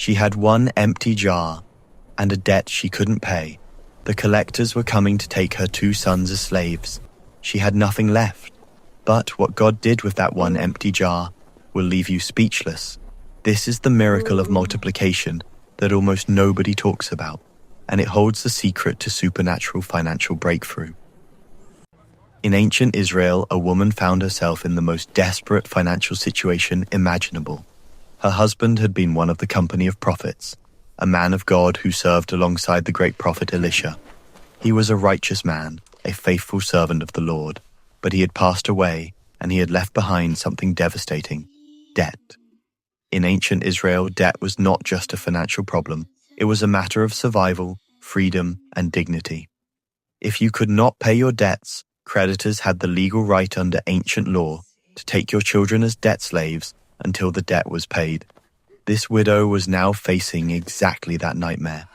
She had one empty jar and a debt she couldn't pay. The collectors were coming to take her 2 sons as slaves. She had nothing left. But what God did with that one empty jar will leave you speechless. This is the miracle of multiplication that almost nobody talks about, and it holds the secret to supernatural financial breakthrough. In ancient Israel, a woman found herself in the most desperate financial situation imaginable. Her husband had been one of the company of prophets, a man of God who served alongside the great prophet Elisha. He was a righteous man, a faithful servant of the Lord, but he had passed away and he had left behind something devastating: debt. In ancient Israel, debt was not just a financial problem, it was a matter of survival, freedom, and dignity. If you could not pay your debts, creditors had the legal right under ancient law to take your children as debt slaves until the debt was paid. This widow was now facing exactly that nightmare.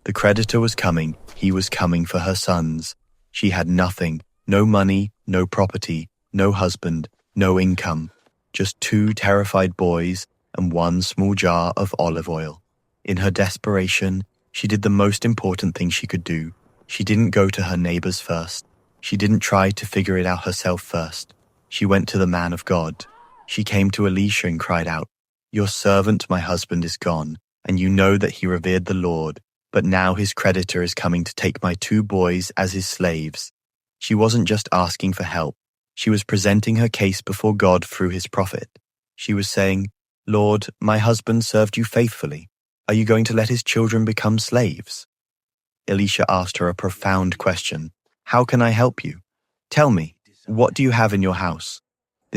The creditor was coming, he was coming for her sons. She had nothing, no money, no property, no husband, no income, just 2 terrified boys and 1 small jar of olive oil. In her desperation, she did the most important thing she could do. She didn't go to her neighbors first. She didn't try to figure it out herself first. She went to the man of God. She came to Elisha and cried out, "Your servant, my husband, is gone, and you know that he revered the Lord, but now his creditor is coming to take my 2 boys as his slaves." She wasn't just asking for help. She was presenting her case before God through his prophet. She was saying, "Lord, my husband served you faithfully. Are you going to let his children become slaves?" Elisha asked her a profound question. "How can I help you? Tell me, what do you have in your house?"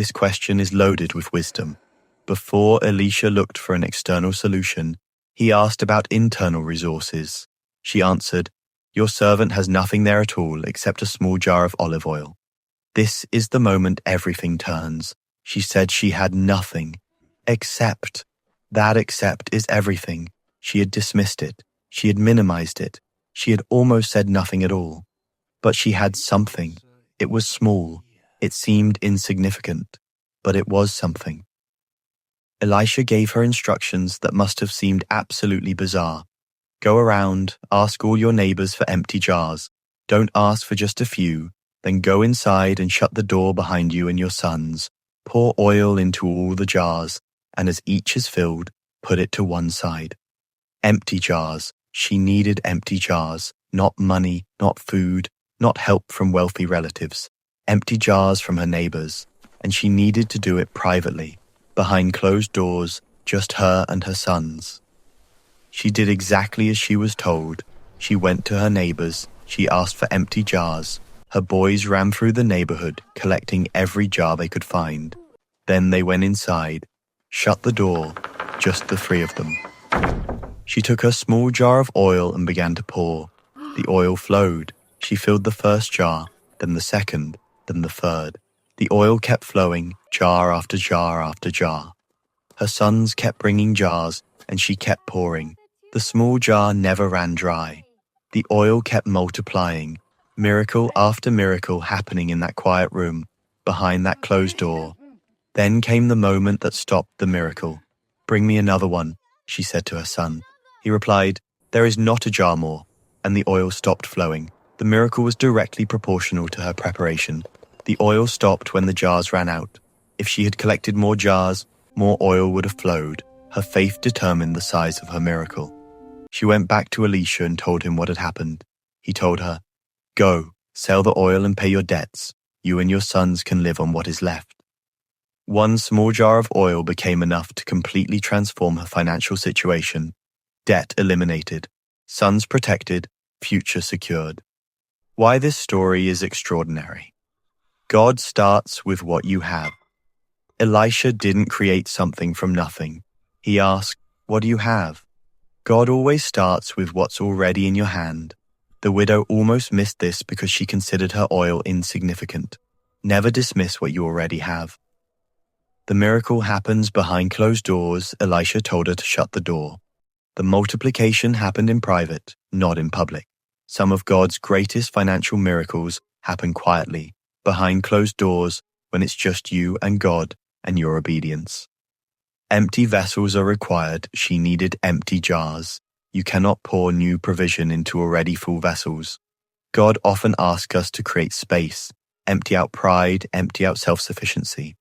This question is loaded with wisdom. Before Elisha looked for an external solution, he asked about internal resources. She answered, "Your servant has nothing there at all except a small jar of olive oil." This is the moment everything turns. She said she had nothing except. That except is everything. She had dismissed it. She had minimized it. She had almost said nothing at all. But she had something. It was small. It seemed insignificant, but it was something. Elisha gave her instructions that must have seemed absolutely bizarre. Go around, ask all your neighbors for empty jars. Don't ask for just a few. Then go inside and shut the door behind you and your sons. Pour oil into all the jars, and as each is filled, put it to one side. Empty jars. She needed empty jars. Not money, not food, not help from wealthy relatives. Empty jars from her neighbors. And she needed to do it privately, behind closed doors, just her and her sons. She did exactly as she was told. She went to her neighbors. She asked for empty jars. Her boys ran through the neighborhood, collecting every jar they could find. Then they went inside, shut the door, just the 3 of them. She took her small jar of oil and began to pour. The oil flowed. She filled the first jar, then the second, then the third. The oil kept flowing, jar after jar after jar. Her sons kept bringing jars, and she kept pouring. The small jar never ran dry. The oil kept multiplying, miracle after miracle happening in that quiet room, behind that closed door. Then came the moment that stopped the miracle. "Bring me another one," she said to her son. He replied, "There is not a jar more," and the oil stopped flowing. The miracle was directly proportional to her preparation. The oil stopped when the jars ran out. If she had collected more jars, more oil would have flowed. Her faith determined the size of her miracle. She went back to Elisha and told him what had happened. He told her, "Go, sell the oil and pay your debts. You and your sons can live on what is left." One small jar of oil became enough to completely transform her financial situation. Debt eliminated, sons protected, future secured. Why this story is extraordinary. God starts with what you have. Elisha didn't create something from nothing. He asked, "What do you have?" God always starts with what's already in your hand. The widow almost missed this because she considered her oil insignificant. Never dismiss what you already have. The miracle happens behind closed doors. Elisha told her to shut the door. The multiplication happened in private, not in public. Some of God's greatest financial miracles happen quietly, behind closed doors, when it's just you and God and your obedience. Empty vessels are required. She needed empty jars. You cannot pour new provision into already full vessels. God often asks us to create space, empty out pride, empty out self-sufficiency.